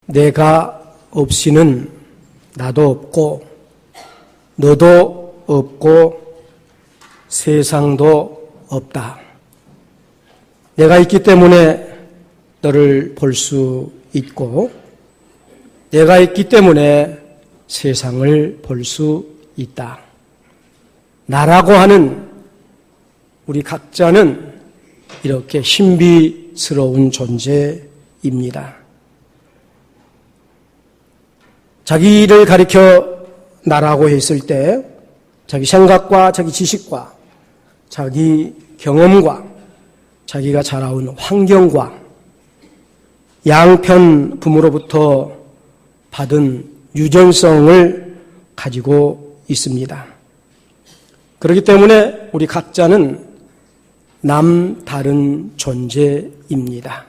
내가 없이는 나도 없고 너도 없고 세상도 없다. 내가 있기 때문에 너를 볼 수 있고 내가 있기 때문에 세상을 볼 수 있다. 나라고 하는 우리 각자는 이렇게 신비스러운 존재입니다. 자기를 가리켜 나라고 했을 때 자기 생각과 자기 지식과 자기 경험과 자기가 자라온 환경과 양편 부모로부터 받은 유전성을 가지고 있습니다. 그렇기 때문에 우리 각자는 남다른 존재입니다.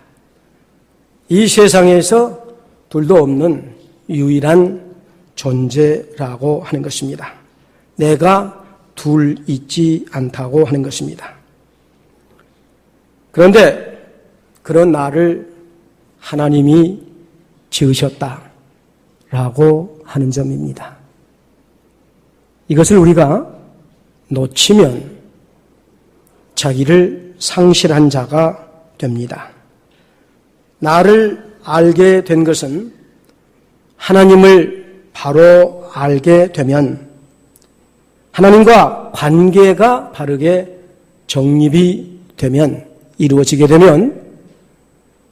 이 세상에서 둘도 없는 유일한 존재라고 하는 것입니다. 내가 둘 있지 않다고 하는 것입니다. 그런데 그런 나를 하나님이 지으셨다라고 하는 점입니다. 이것을 우리가 놓치면 자기를 상실한 자가 됩니다. 나를 알게 된 것은 하나님을 바로 알게 되면 하나님과 관계가 바르게 정립이 되면 이루어지게 되면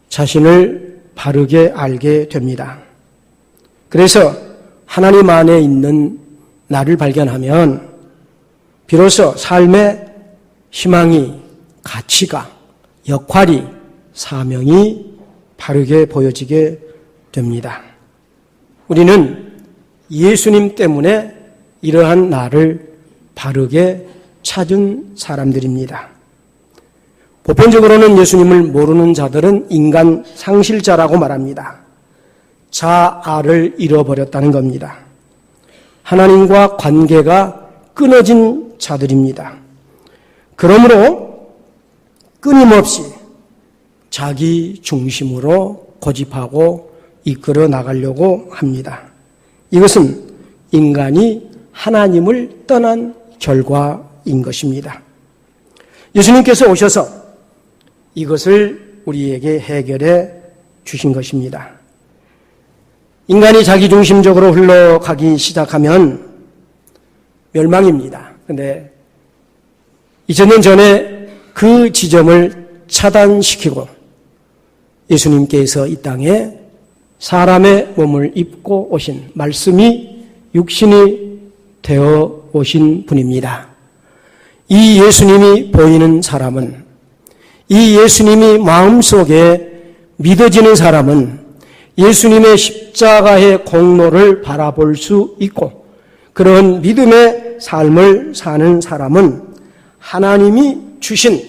자신을 바르게 알게 됩니다. 그래서 하나님 안에 있는 나를 발견하면 비로소 삶의 희망이, 가치가, 역할이, 사명이 바르게 보여지게 됩니다. 우리는 예수님 때문에 이러한 나를 바르게 찾은 사람들입니다. 보편적으로는 예수님을 모르는 자들은 인간 상실자라고 말합니다. 자아를 잃어버렸다는 겁니다. 하나님과 관계가 끊어진 자들입니다. 그러므로 끊임없이 자기 중심으로 고집하고 이끌어 나가려고 합니다. 이것은 인간이 하나님을 떠난 결과인 것입니다. 예수님께서 오셔서 이것을 우리에게 해결해 주신 것입니다. 인간이 자기중심적으로 흘러가기 시작하면 멸망입니다. 그런데 2000년 전에 그 지점을 차단시키고 예수님께서 이 땅에 사람의 몸을 입고 오신 말씀이 육신이 되어 오신 분입니다. 이 예수님이 보이는 사람은, 이 예수님이 마음속에 믿어지는 사람은 예수님의 십자가의 공로를 바라볼 수 있고 그런 믿음의 삶을 사는 사람은 하나님이 주신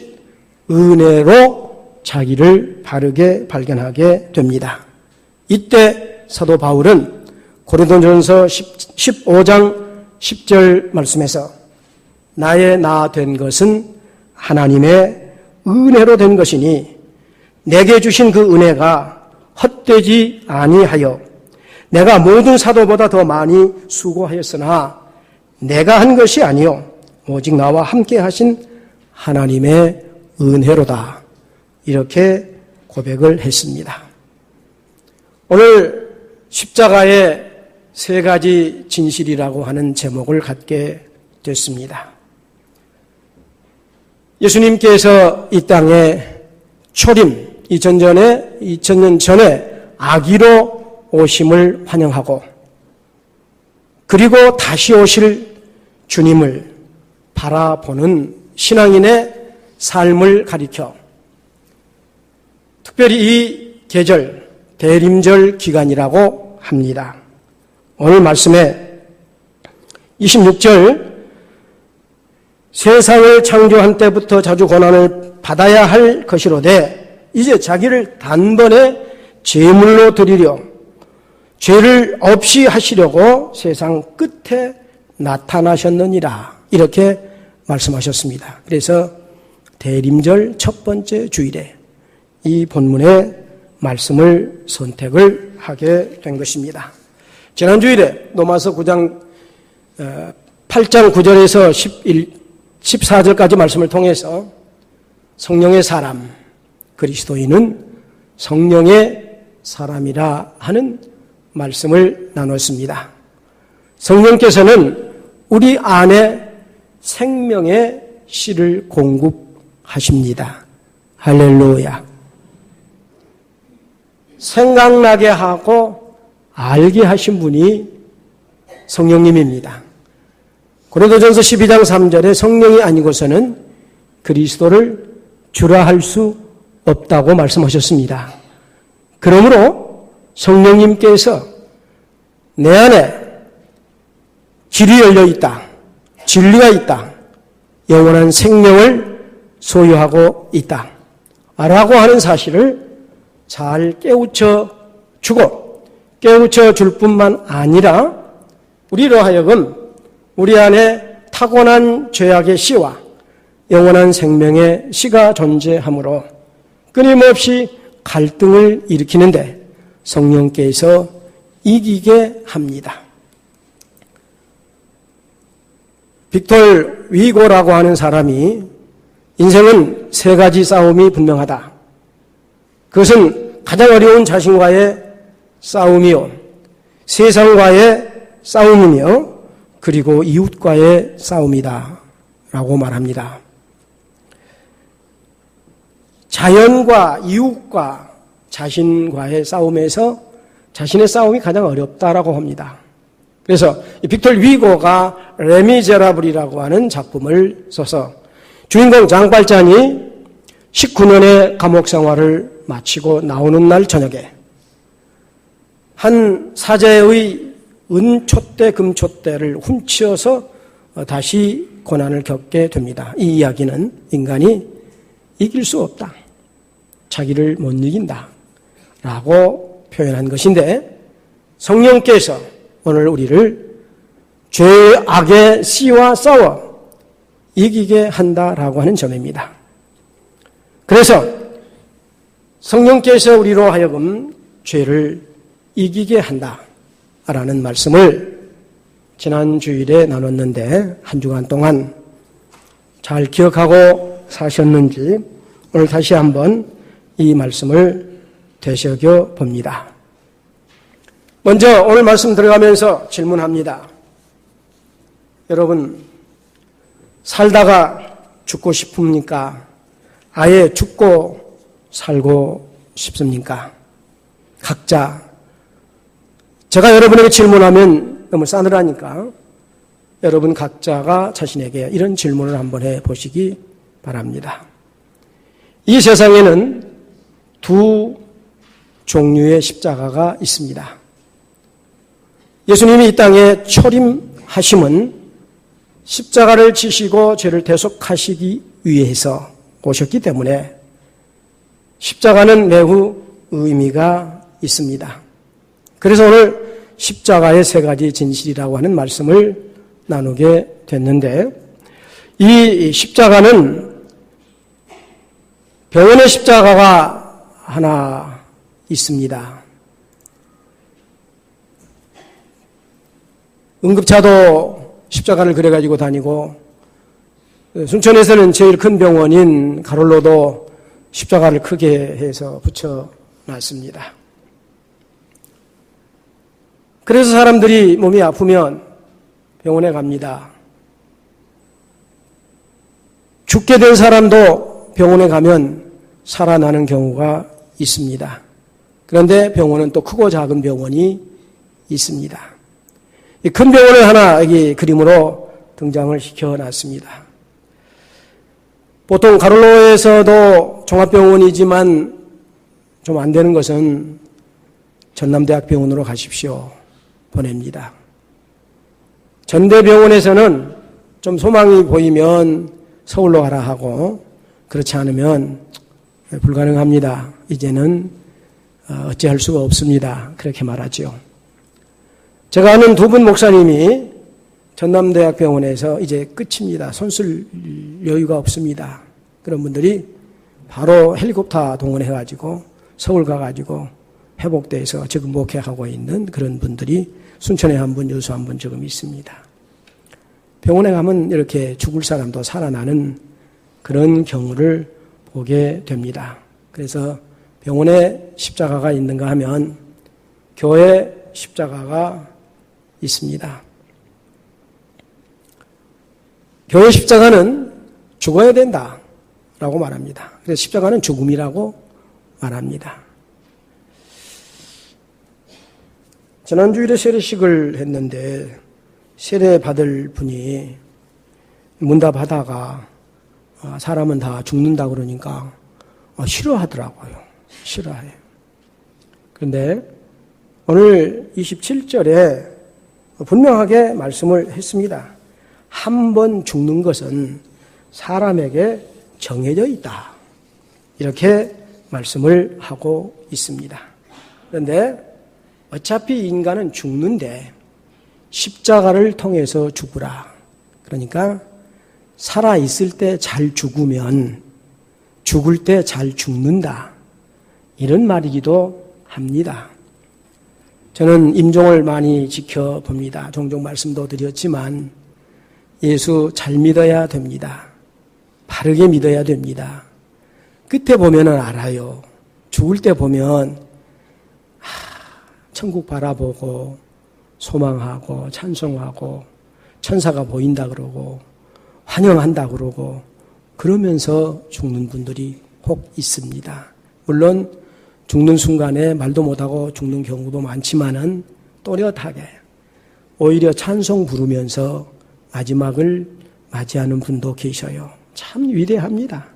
은혜로 자기를 바르게 발견하게 됩니다. 이때 사도 바울은 고린도전서 15장 10절 말씀에서 나의 나 된 것은 하나님의 은혜로 된 것이니 내게 주신 그 은혜가 헛되지 아니하여 내가 모든 사도보다 더 많이 수고하였으나 내가 한 것이 아니요 오직 나와 함께 하신 하나님의 은혜로다. 이렇게 고백을 했습니다. 오늘 십자가의 세 가지 진실이라고 하는 제목을 갖게 됐습니다. 예수님께서 이 땅에 초림, 2000년 전에 아기로 오심을 환영하고 그리고 다시 오실 주님을 바라보는 신앙인의 삶을 가리켜 특별히 이 계절, 대림절 기간이라고 합니다. 오늘 말씀에 26절 세상을 창조한 때부터 자주 고난을 받아야 할 것이로되 이제 자기를 단번에 제물로 드리려 죄를 없이 하시려고 세상 끝에 나타나셨느니라 이렇게 말씀하셨습니다. 그래서 대림절 첫 번째 주일에 이 본문의 말씀을 선택을 하게 된 것입니다. 지난 주일에 로마서 9장 8장 9절에서 14절까지 말씀을 통해서 성령의 사람, 그리스도인은 성령의 사람이라 하는 말씀을 나눴습니다. 성령께서는 우리 안에 생명의 씨를 공급하십니다. 할렐루야. 생각나게 하고 알게 하신 분이 성령님입니다. 고린도전서 12장 3절에 성령이 아니고서는 그리스도를 주라 할 수 없다고 말씀하셨습니다. 그러므로 성령님께서 내 안에 길이 열려 있다, 진리가 있다, 영원한 생명을 소유하고 있다 라고 하는 사실을 잘 깨우쳐 주고 깨우쳐 줄 뿐만 아니라 우리로 하여금 우리 안에 타고난 죄악의 씨와 영원한 생명의 씨가 존재하므로 끊임없이 갈등을 일으키는데 성령께서 이기게 합니다. 빅톨 위고라고 하는 사람이 인생은 세 가지 싸움이 분명하다. 그것은 가장 어려운 자신과의 싸움이요, 세상과의 싸움이며 그리고 이웃과의 싸움이다 라고 말합니다. 자연과 이웃과 자신과의 싸움에서 자신의 싸움이 가장 어렵다라고 합니다. 그래서 이 빅톨 위고가 레미제라블이라고 하는 작품을 써서 주인공 장발잔이 19년의 감옥 생활을 마치고 나오는 날 저녁에 한 사제의 은촛대 금촛대를 훔쳐서 다시 고난을 겪게 됩니다. 이 이야기는 인간이 이길 수 없다, 자기를 못 이긴다 라고 표현한 것인데 성령께서 오늘 우리를 죄의 악의 씨와 싸워 이기게 한다라고 하는 점입니다. 그래서 성령께서 우리로 하여금 죄를 이기게 한다라는 말씀을 지난 주일에 나눴는데 한 주간 동안 잘 기억하고 사셨는지 오늘 다시 한번 이 말씀을 되새겨 봅니다. 먼저 오늘 말씀 들어가면서 질문합니다. 여러분, 살다가 죽고 싶습니까? 아예 죽고 살고 싶습니까? 각자. 제가 여러분에게 질문하면 너무 싸늘하니까 여러분 각자가 자신에게 이런 질문을 한번 해보시기 바랍니다. 이 세상에는 두 종류의 십자가가 있습니다. 예수님이 이 땅에 초림하심은 십자가를 지시고 죄를 대속하시기 위해서 오셨기 때문에 십자가는 매우 의미가 있습니다. 그래서 오늘 십자가의 세 가지 진실이라고 하는 말씀을 나누게 됐는데 이 십자가는 병원의 십자가가 하나 있습니다. 응급차도 십자가를 그려가지고 다니고 순천에서는 제일 큰 병원인 가롤로도 십자가를 크게 해서 붙여놨습니다. 그래서 사람들이 몸이 아프면 병원에 갑니다. 죽게 된 사람도 병원에 가면 살아나는 경우가 있습니다. 그런데 병원은 또 크고 작은 병원이 있습니다. 이 큰 병원을 하나 여기 그림으로 등장을 시켜놨습니다. 보통 가롤로에서도 종합병원이지만 좀 안 되는 것은 전남대학병원으로 가십시오 보냅니다. 전대병원에서는 좀 소망이 보이면 서울로 가라 하고 그렇지 않으면 불가능합니다. 이제는 어찌할 수가 없습니다. 그렇게 말하죠. 제가 아는 두 분 목사님이 전남대학병원에서 이제 끝입니다. 손쓸 여유가 없습니다. 그런 분들이 바로 헬리콥터 동원해가지고 서울 가가지고 회복돼서 지금 목회하고 있는 그런 분들이 순천에 한 분, 여수 한 분 지금 있습니다. 병원에 가면 이렇게 죽을 사람도 살아나는 그런 경우를 보게 됩니다. 그래서 병원에 십자가가 있는가 하면 교회 십자가가 있습니다. 교회 십자가는 죽어야 된다라고 말합니다. 그래서 십자가는 죽음이라고 말합니다. 지난주일에 세례식을 했는데 세례 받을 분이 문답하다가 사람은 다 죽는다 그러니까 싫어하더라고요. 싫어해요. 그런데 오늘 27절에 분명하게 말씀을 했습니다. 한 번 죽는 것은 사람에게 정해져 있다. 이렇게 말씀을 하고 있습니다. 그런데 어차피 인간은 죽는데 십자가를 통해서 죽으라. 그러니까 살아있을 때 잘 죽으면 죽을 때 잘 죽는다. 이런 말이기도 합니다. 저는 임종을 많이 지켜봅니다. 종종 말씀도 드렸지만 예수 잘 믿어야 됩니다. 바르게 믿어야 됩니다. 끝에 보면은 알아요. 죽을 때 보면 천국 바라보고 소망하고 찬송하고 천사가 보인다 그러고 환영한다 그러고 그러면서 죽는 분들이 혹 있습니다. 물론 죽는 순간에 말도 못하고 죽는 경우도 많지만은 또렷하게 오히려 찬송 부르면서 마지막을 맞이하는 분도 계셔요. 참 위대합니다.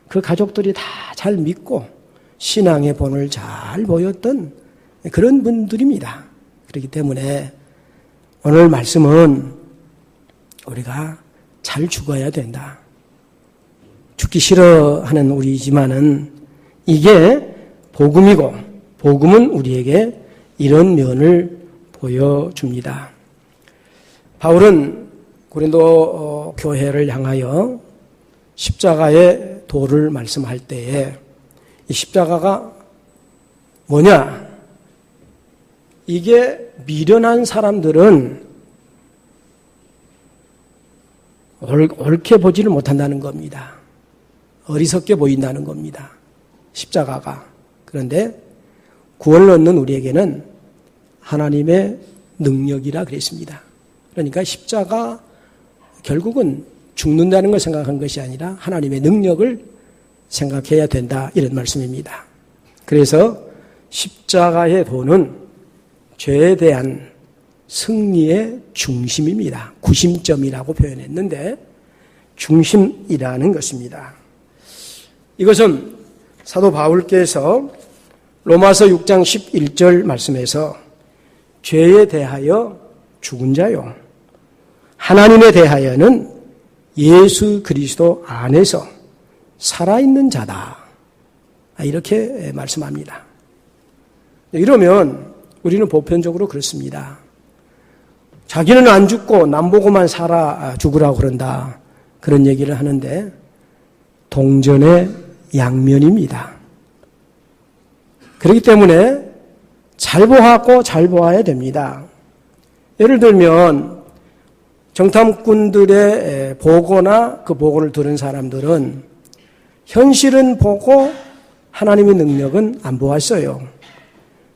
그 가족들이 다 잘 믿고 신앙의 본을 잘 보였던 그런 분들입니다. 그렇기 때문에 오늘 말씀은 우리가 잘 죽어야 된다. 죽기 싫어하는 우리지만은 이게 복음이고 복음은 우리에게 이런 면을 보여줍니다. 바울은 고린도 교회를 향하여 십자가의 도를 말씀할 때에 이 십자가가 뭐냐? 이게 미련한 사람들은 옳게 보지를 못한다는 겁니다. 어리석게 보인다는 겁니다. 십자가가. 그런데 구원을 얻는 우리에게는 하나님의 능력이라 그랬습니다. 그러니까 십자가 결국은 죽는다는 걸 생각한 것이 아니라 하나님의 능력을 생각해야 된다. 이런 말씀입니다. 그래서 십자가의 도는 죄에 대한 승리의 중심입니다. 구심점이라고 표현했는데 중심이라는 것입니다. 이것은 사도 바울께서 로마서 6장 11절 말씀에서 죄에 대하여 죽은 자요 하나님에 대하여는 예수 그리스도 안에서 살아있는 자다. 이렇게 말씀합니다. 이러면 우리는 보편적으로 그렇습니다. 자기는 안 죽고 남 보고만 살아 죽으라고 그런다. 그런 얘기를 하는데 동전의 양면입니다. 그렇기 때문에 잘 보았고 잘 보아야 됩니다. 예를 들면 정탐꾼들의 보고나 그 보고를 들은 사람들은 현실은 보고 하나님의 능력은 안 보았어요.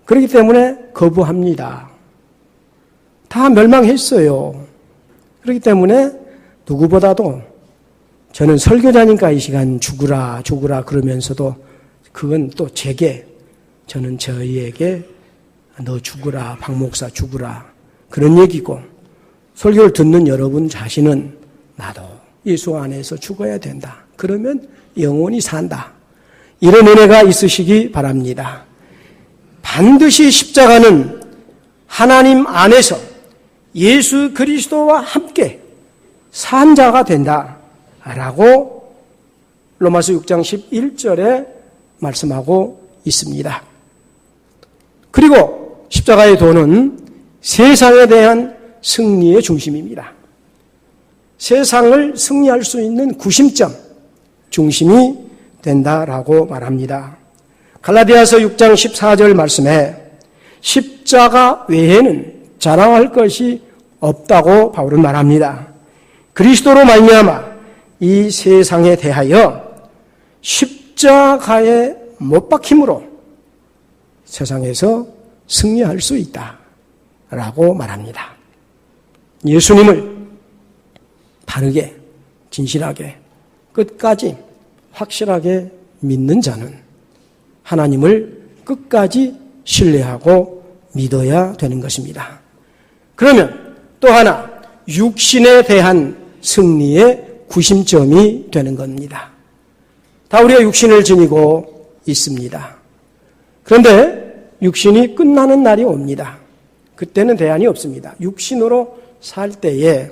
그렇기 때문에 거부합니다. 다 멸망했어요. 그렇기 때문에 누구보다도 저는 설교자니까 이 시간 죽으라 그러면서도 그건 또 제게 저는 저희에게 너 죽으라 박 목사 죽으라 그런 얘기고 설교를 듣는 여러분 자신은 나도 예수 안에서 죽어야 된다. 그러면 영원히 산다. 이런 은혜가 있으시기 바랍니다. 반드시 십자가는 하나님 안에서 예수 그리스도와 함께 산 자가 된다라고 로마서 6장 11절에 말씀하고 있습니다. 그리고 십자가의 도는 세상에 대한 승리의 중심입니다. 세상을 승리할 수 있는 구심점, 중심이 된다라고 말합니다. 갈라디아서 6장 14절 말씀에 십자가 외에는 자랑할 것이 없다고 바울은 말합니다. 그리스도로 말미암아 이 세상에 대하여 십자가에 못 박힘으로 세상에서 승리할 수 있다라고 말합니다. 예수님을 바르게, 진실하게, 끝까지 확실하게 믿는 자는 하나님을 끝까지 신뢰하고 믿어야 되는 것입니다. 그러면 또 하나, 육신에 대한 승리의 구심점이 되는 겁니다. 다 우리가 육신을 지니고 있습니다. 그런데 육신이 끝나는 날이 옵니다. 그때는 대안이 없습니다. 육신으로 살 때에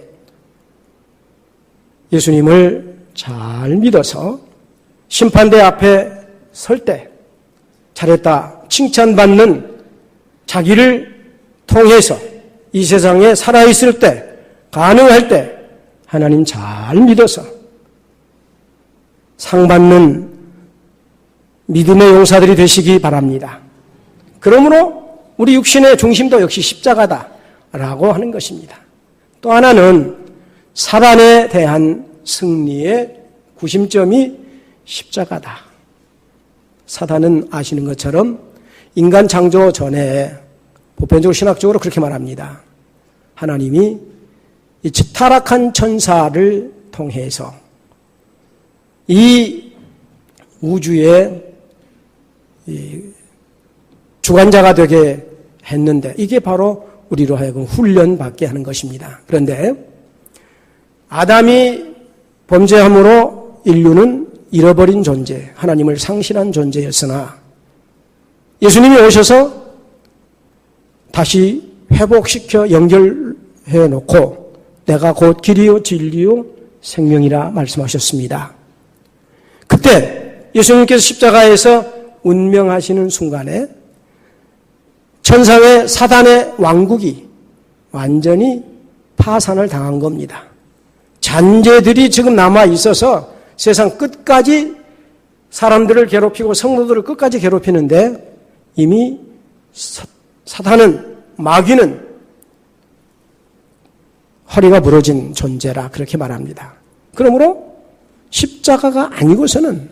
예수님을 잘 믿어서 심판대 앞에 설 때 잘했다 칭찬받는 자기를 통해서 이 세상에 살아있을 때, 가능할 때 하나님 잘 믿어서 상 받는 믿음의 용사들이 되시기 바랍니다. 그러므로 우리 육신의 중심도 역시 십자가다라고 하는 것입니다. 또 하나는 사단에 대한 승리의 구심점이 십자가다. 사단은 아시는 것처럼 인간 창조 전에 보편적으로 신학적으로 그렇게 말합니다. 하나님이 이 타락한 천사를 통해서 이 우주의 주관자가 되게 했는데 이게 바로 우리로 하여금 훈련받게 하는 것입니다. 그런데 아담이 범죄함으로 인류는 잃어버린 존재, 하나님을 상실한 존재였으나 예수님이 오셔서 다시 회복시켜 연결해 놓고 내가 곧 길이요 진리요 생명이라 말씀하셨습니다. 그때 예수님께서 십자가에서 운명하시는 순간에 천상의 사단의 왕국이 완전히 파산을 당한 겁니다. 잔재들이 지금 남아 있어서 세상 끝까지 사람들을 괴롭히고 성도들을 끝까지 괴롭히는데 이미 사단은, 마귀는 허리가 부러진 존재라 그렇게 말합니다. 그러므로 십자가가 아니고서는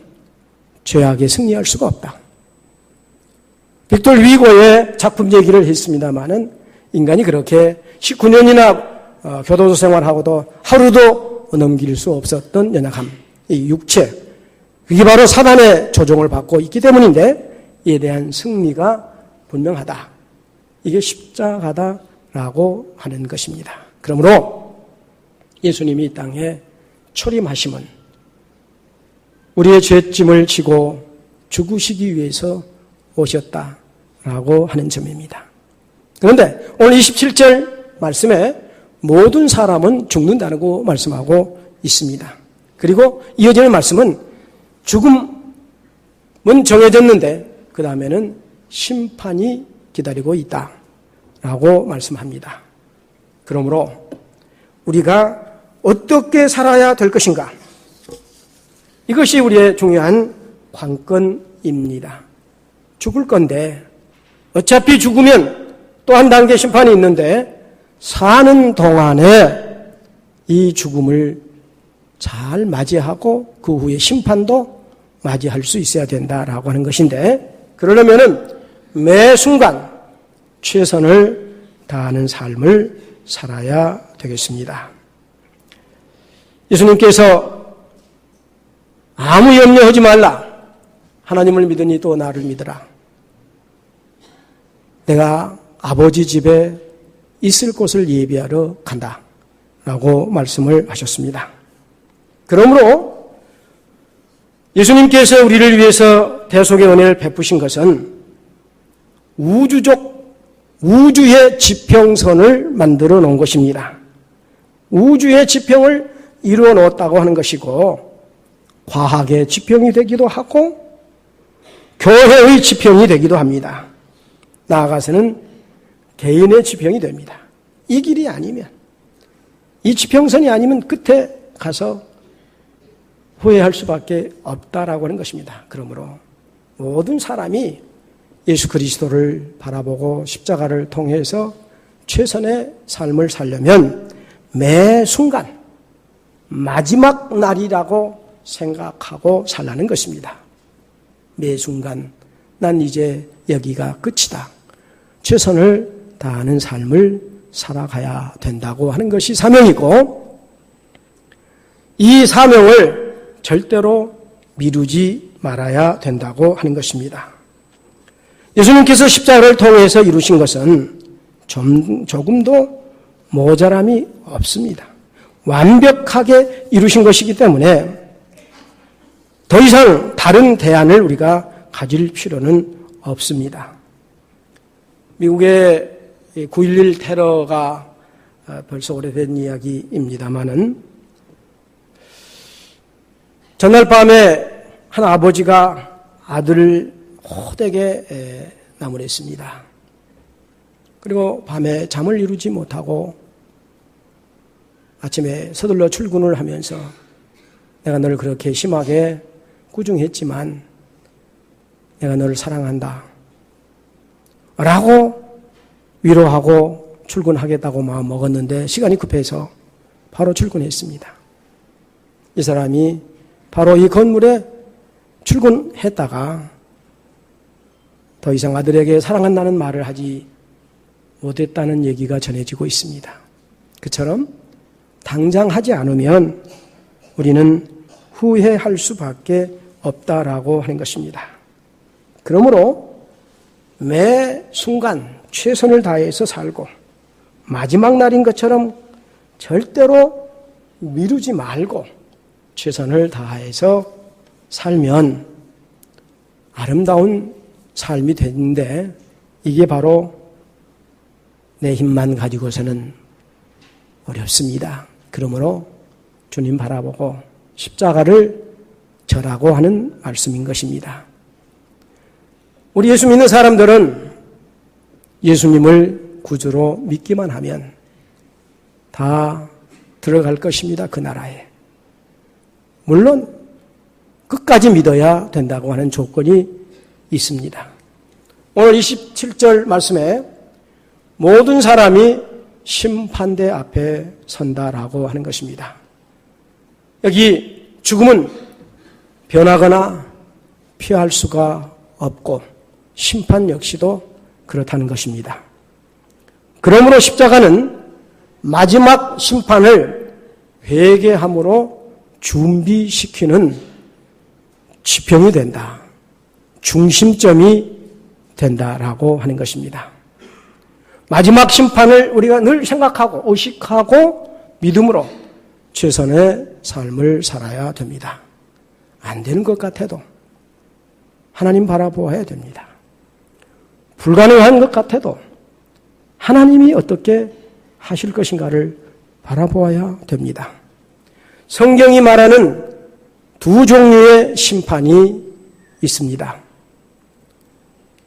죄악에 승리할 수가 없다. 빅tor 위고의 작품 얘기를 했습니다마는 인간이 그렇게 19년이나 교도소 생활하고도 하루도 넘길 수 없었던 연약함, 이 육체, 그게 바로 사단의 조종을 받고 있기 때문인데 이에 대한 승리가 분명하다. 이게 십자가다라고 하는 것입니다. 그러므로 예수님이 이 땅에 초림하심은 우리의 죄짐을 지고 죽으시기 위해서 오셨다라고 하는 점입니다. 그런데 오늘 27절 말씀에 모든 사람은 죽는다고 말씀하고 있습니다. 그리고 이어지는 말씀은 죽음은 정해졌는데 그 다음에는 심판이 기다리고 있다라고 말씀합니다. 그러므로 우리가 어떻게 살아야 될 것인가? 이것이 우리의 중요한 관건입니다. 죽을 건데 어차피 죽으면 또 한 단계 심판이 있는데 사는 동안에 이 죽음을 잘 맞이하고 그 후에 심판도 맞이할 수 있어야 된다라고 하는 것인데 그러려면은 매 순간 최선을 다하는 삶을 살아야 되겠습니다. 예수님께서 아무 염려하지 말라. 하나님을 믿으니 또 나를 믿으라. 내가 아버지 집에 있을 곳을 예비하러 간다. 라고 말씀을 하셨습니다. 그러므로 예수님께서 우리를 위해서 대속의 은혜를 베푸신 것은 우주의 지평선을 만들어 놓은 것입니다. 우주의 지평을 이루어 놓았다고 하는 것이고 과학의 지평이 되기도 하고 교회의 지평이 되기도 합니다. 나아가서는 개인의 지평이 됩니다. 이 길이 아니면, 이 지평선이 아니면 끝에 가서 후회할 수밖에 없다라고 하는 것입니다. 그러므로 모든 사람이 예수 그리스도를 바라보고 십자가를 통해서 최선의 삶을 살려면 매 순간 마지막 날이라고 생각하고 살라는 것입니다. 매 순간 난 이제 여기가 끝이다. 최선을 다하는 삶을 살아가야 된다고 하는 것이 사명이고, 이 사명을 절대로 미루지 말아야 된다고 하는 것입니다. 예수님께서 십자가를 통해서 이루신 것은 조금도 모자람이 없습니다. 완벽하게 이루신 것이기 때문에 더 이상 다른 대안을 우리가 가질 필요는 없습니다. 미국의 9.11 테러가 벌써 오래된 이야기입니다마는 전날 밤에 한 아버지가 아들을 호되게 나무랬습니다. 그리고 밤에 잠을 이루지 못하고 아침에 서둘러 출근을 하면서 내가 너를 그렇게 심하게 꾸중했지만 내가 너를 사랑한다 라고 위로하고 출근하겠다고 마음 먹었는데 시간이 급해서 바로 출근했습니다. 이 사람이 바로 이 건물에 출근했다가 더 이상 아들에게 사랑한다는 말을 하지 못했다는 얘기가 전해지고 있습니다. 그처럼 당장 하지 않으면 우리는 후회할 수밖에 없다라고 하는 것입니다. 그러므로 매 순간 최선을 다해서 살고 마지막 날인 것처럼 절대로 미루지 말고 최선을 다해서 살면 아름다운 삶이 되는데, 이게 바로 내 힘만 가지고서는 어렵습니다. 그러므로 주님 바라보고 십자가를 절하고 하는 말씀인 것입니다. 우리 예수 믿는 사람들은 예수님을 구주로 믿기만 하면 다 들어갈 것입니다. 그 나라에. 물론 끝까지 믿어야 된다고 하는 조건이 있습니다. 오늘 27절 말씀에 모든 사람이 심판대 앞에 선다라고 하는 것입니다. 여기 죽음은 변하거나 피할 수가 없고 심판 역시도 그렇다는 것입니다. 그러므로 십자가는 마지막 심판을 회개함으로 준비시키는 지평이 된다. 중심점이 된다라고 하는 것입니다. 마지막 심판을 우리가 늘 생각하고 의식하고 믿음으로 최선의 삶을 살아야 됩니다. 안 되는 것 같아도 하나님 바라보아야 됩니다. 불가능한 것 같아도 하나님이 어떻게 하실 것인가를 바라보아야 됩니다. 성경이 말하는 두 종류의 심판이 있습니다.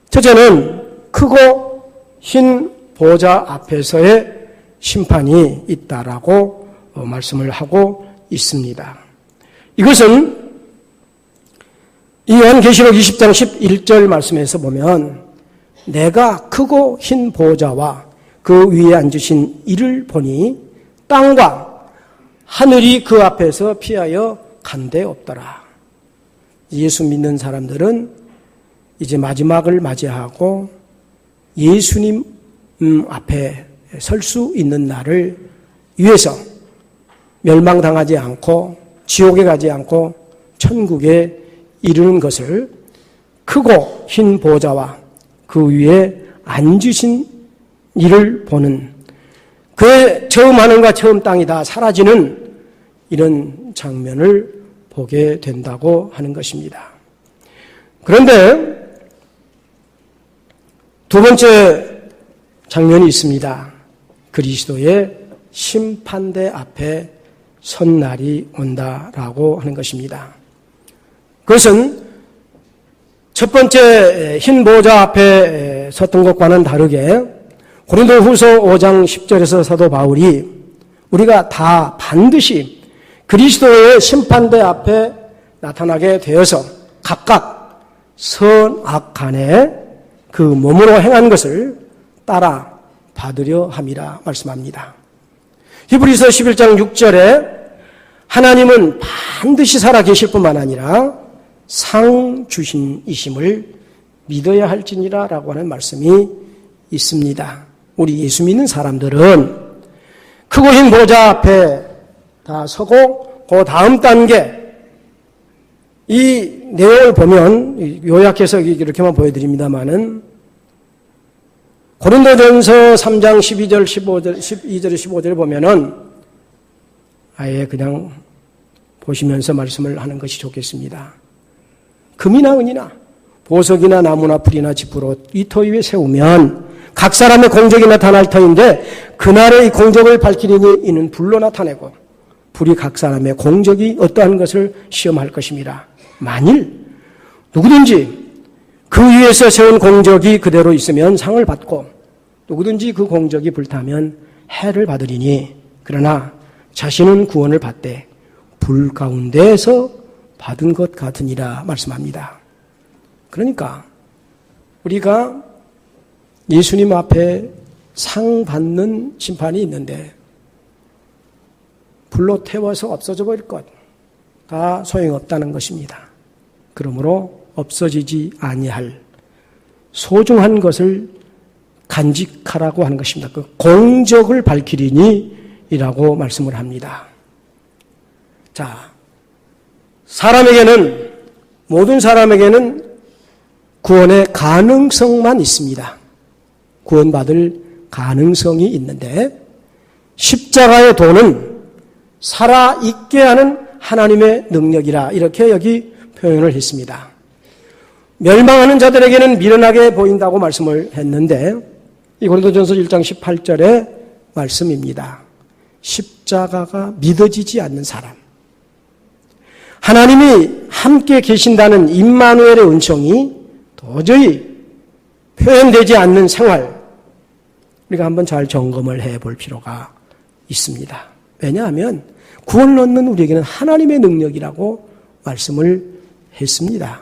첫째는 크고 흰 보좌 앞에서의 심판이 있다라고 말씀을 하고 있습니다. 이것은 이 요한계시록 20장 11절 말씀에서 보면 내가 크고 흰 보좌와 그 위에 앉으신 이를 보니 땅과 하늘이 그 앞에서 피하여 간데 없더라. 예수 믿는 사람들은 이제 마지막을 맞이하고 예수님 앞에 설 수 있는 날을 위해서 멸망당하지 않고 지옥에 가지 않고 천국에 이르는 것을 크고 흰 보좌와 그 위에 앉으신 이를 보는, 그의 처음 하늘과 처음 땅이 다 사라지는 이런 장면을 보게 된다고 하는 것입니다. 그런데 두 번째 장면이 있습니다. 그리스도의 심판대 앞에 선 날이 온다라고 하는 것입니다. 그것은 첫 번째 흰 보좌 앞에 섰던 것과는 다르게 고린도후서 5장 10절에서 사도 바울이 우리가 다 반드시 그리스도의 심판대 앞에 나타나게 되어서 각각 선악간에 그 몸으로 행한 것을 따라 받으려 함이라 말씀합니다. 히브리서 11장 6절에 하나님은 반드시 살아계실 뿐만 아니라 상 주신이심을 믿어야 할지니라 라고 하는 말씀이 있습니다. 우리 예수 믿는 사람들은 크고 흰 보좌 앞에 다 서고 그 다음 단계 이 내용을 보면 요약해서 이렇게만 보여드립니다마는 고린도전서 3장 12절 12절에 15절을 보면은 아예 그냥 보시면서 말씀을 하는 것이 좋겠습니다. 금이나 은이나 보석이나 나무나 풀이나 지푸로 이 터 위에 세우면 각 사람의 공적이 나타날 터인데 그날의 이 공적을 밝히리니 이는 불로 나타내고 불이 각 사람의 공적이 어떠한 것을 시험할 것입니다. 만일 누구든지 그 위에서 세운 공적이 그대로 있으면 상을 받고 누구든지 그 공적이 불타면 해를 받으리니 그러나 자신은 구원을 받되 불 가운데에서 받은 것 같으니라 말씀합니다. 그러니까 우리가 예수님 앞에 상 받는 심판이 있는데 불로 태워서 없어져 버릴 것 다 소용없다는 것입니다. 그러므로 없어지지 아니할 소중한 것을 간직하라고 하는 것입니다. 그 공적을 밝히리니이라고 말씀을 합니다. 자, 모든 사람에게는 구원의 가능성만 있습니다. 구원받을 가능성이 있는데 십자가의 도는 살아있게 하는 하나님의 능력이라 이렇게 여기 표현을 했습니다. 멸망하는 자들에게는 미련하게 보인다고 말씀을 했는데 이 고린도전서 1장 18절의 말씀입니다. 십자가가 믿어지지 않는 사람, 하나님이 함께 계신다는 임마누엘의 은총이 도저히 표현되지 않는 생활, 우리가 한번 잘 점검을 해볼 필요가 있습니다. 왜냐하면 구원을 얻는 우리에게는 하나님의 능력이라고 말씀을 했습니다.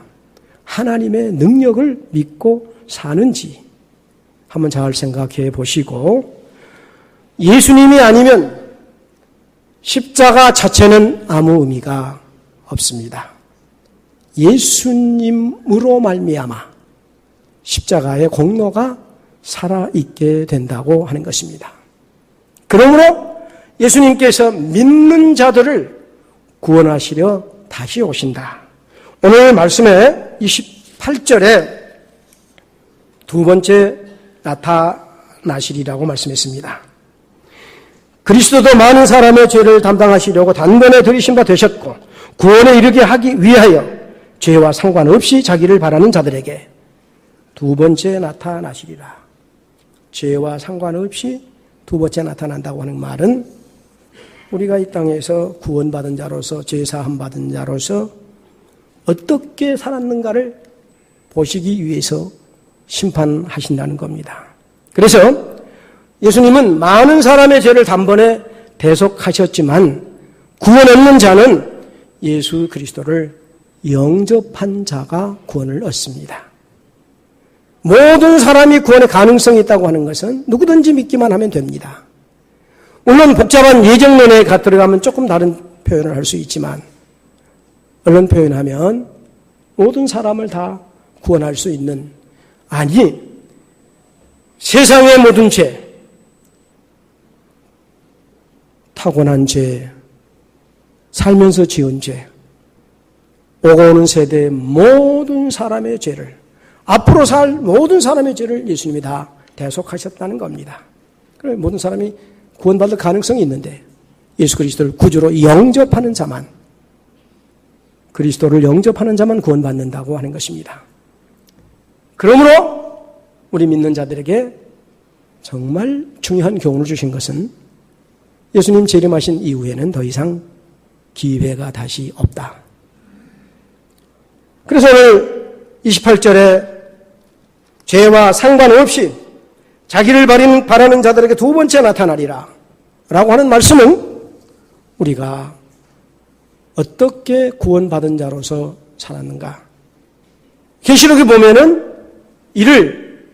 하나님의 능력을 믿고 사는지 한번 잘 생각해 보시고, 예수님이 아니면 십자가 자체는 아무 의미가 없습니다. 예수님으로 말미암아 십자가의 공로가 살아있게 된다고 하는 것입니다. 그러므로 예수님께서 믿는 자들을 구원하시려 다시 오신다. 오늘 말씀에 28절에 두 번째 나타나시리라고 말씀했습니다. 그리스도도 많은 사람의 죄를 담당하시려고 단번에 들이신 바 되셨고 구원에 이르게 하기 위하여 죄와 상관없이 자기를 바라는 자들에게 두 번째 나타나시리라. 죄와 상관없이 두 번째 나타난다고 하는 말은 우리가 이 땅에서 구원받은 자로서 죄사함 받은 자로서 어떻게 살았는가를 보시기 위해서 심판하신다는 겁니다. 그래서 예수님은 많은 사람의 죄를 단번에 대속하셨지만 구원 없는 자는 예수 그리스도를 영접한 자가 구원을 얻습니다. 모든 사람이 구원의 가능성이 있다고 하는 것은 누구든지 믿기만 하면 됩니다. 물론 복잡한 예정론에 들어가면 조금 다른 표현을 할 수 있지만 얼른 표현하면 모든 사람을 다 구원할 수 있는, 아니 세상의 모든 죄, 타고난 죄, 살면서 지은 죄, 오고 오는 세대의 모든 사람의 죄를, 앞으로 살 모든 사람의 죄를 예수님이 다 대속하셨다는 겁니다. 그래, 모든 사람이 구원받을 가능성이 있는데 예수 그리스도를 구주로 영접하는 자만, 그리스도를 영접하는 자만 구원받는다고 하는 것입니다. 그러므로 우리 믿는 자들에게 정말 중요한 교훈을 주신 것은 예수님 재림하신 이후에는 더 이상 기회가 다시 없다. 그래서 오늘 28절에 죄와 상관없이 자기를 바라는 자들에게 두 번째 나타나리라 라고 하는 말씀은 우리가 어떻게 구원받은 자로서 살았는가, 계시록에 보면은 이를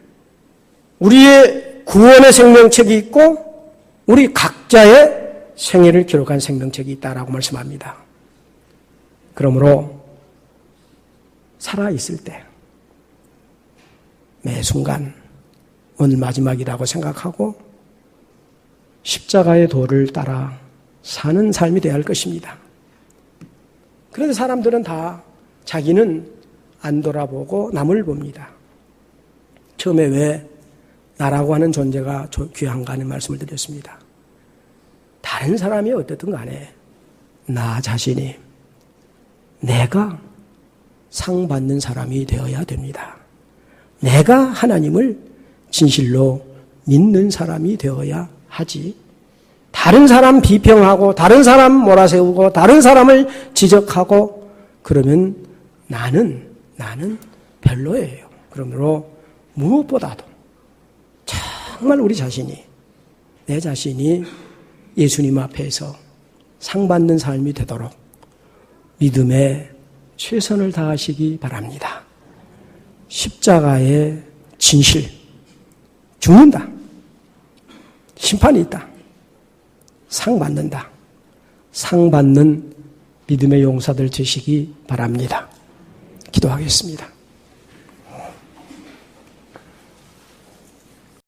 우리의 구원의 생명책이 있고 우리 각자의 생애를 기록한 생명책이 있다라고 말씀합니다. 그러므로 살아있을 때 매 순간 오늘 마지막이라고 생각하고 십자가의 도를 따라 사는 삶이 되어야 할 것입니다. 그런데 사람들은 다 자기는 안 돌아보고 남을 봅니다. 처음에 왜 나라고 하는 존재가 귀한가 하는 말씀을 드렸습니다. 다른 사람이 어떻든 간에 나 자신이 내가 상 받는 사람이 되어야 됩니다. 내가 하나님을 진실로 믿는 사람이 되어야 하지. 다른 사람 비평하고 다른 사람 몰아세우고 다른 사람을 지적하고 그러면 나는 별로예요. 그러므로 무엇보다도 정말 우리 자신이 내 자신이 예수님 앞에서 상 받는 삶이 되도록 믿음에 최선을 다하시기 바랍니다. 십자가의 진실, 죽는다. 심판이 있다. 상 받는다. 상 받는 믿음의 용사들 되시기 바랍니다. 기도하겠습니다.